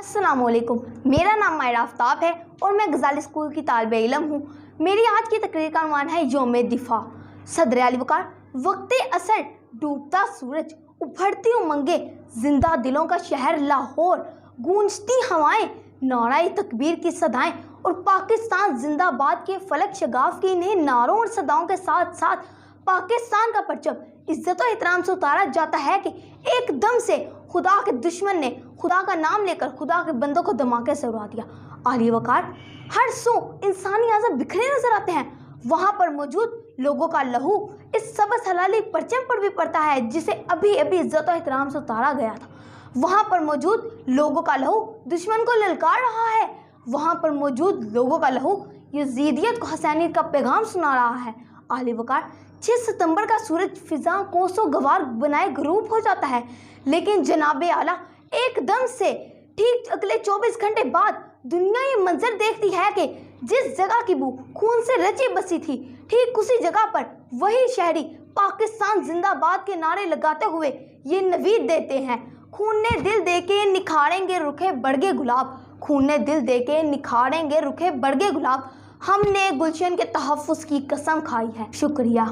अस्सलाम वालेकुम। मेरा नाम मायरा आफ्ताब है और मैं गजाली स्कूल की तालिब इल्म हूँ। मेरी आज की तकरीर का उन्वान है यौम दिफा। सदर अली वक़ार, वक्ते असर, डूबता सूरज, उभरती उमंगे, जिंदा दिलों का शहर लाहौर, गूंजती हवाएं, नाराए तकबीर की सदाएं और पाकिस्तान जिंदाबाद के फलक शगाफ के इन्हें नारों और सदाओं के साथ साथ पाकिस्तान का परचम इज्जत और एहतराम से उतारा जाता है कि एकदम से खुदा के दुश्मन ने खुदा का नाम लेकर खुदा के बंदों को धमाके से उड़ा दिया। आली वकार, हर सू इंसानी आज़म बिखरे नजर आते हैं। वहाँ पर मौजूद लोगों का लहू इस सबस हलाली परचम पर भी पड़ता है जिसे अभी अभी इज्जत और एहतराम से उतारा गया था। वहाँ पर मौजूद लोगों का लहू दुश्मन को ललकार रहा है। वहाँ पर मौजूद लोगों का लहू यजीदियत को हसैनियत का पैगाम सुना रहा है। आली वकार, 6 सितंबर का सूरज फिजा कोसों गवार बनाए गरूब हो जाता है, लेकिन जनाबे आला एकदम से ठीक अगले 24 घंटे बाद दुनिया ये मंजर देखती है कि जिस जगह की बू खून से रची बसी थी, ठीक उसी जगह पर वही शहरी पाकिस्तान जिंदाबाद के नारे लगाते हुए ये नवीद देते हैं, खून ने दिल दे के निखारेंगे रुखे बढ़गे गुलाब, खून ने दिल दे के निखारेंगे रुखे बढ़गे गुलाब, हमने गुलशन के तहफ़्फ़ुज़ की कसम खाई है। शुक्रिया।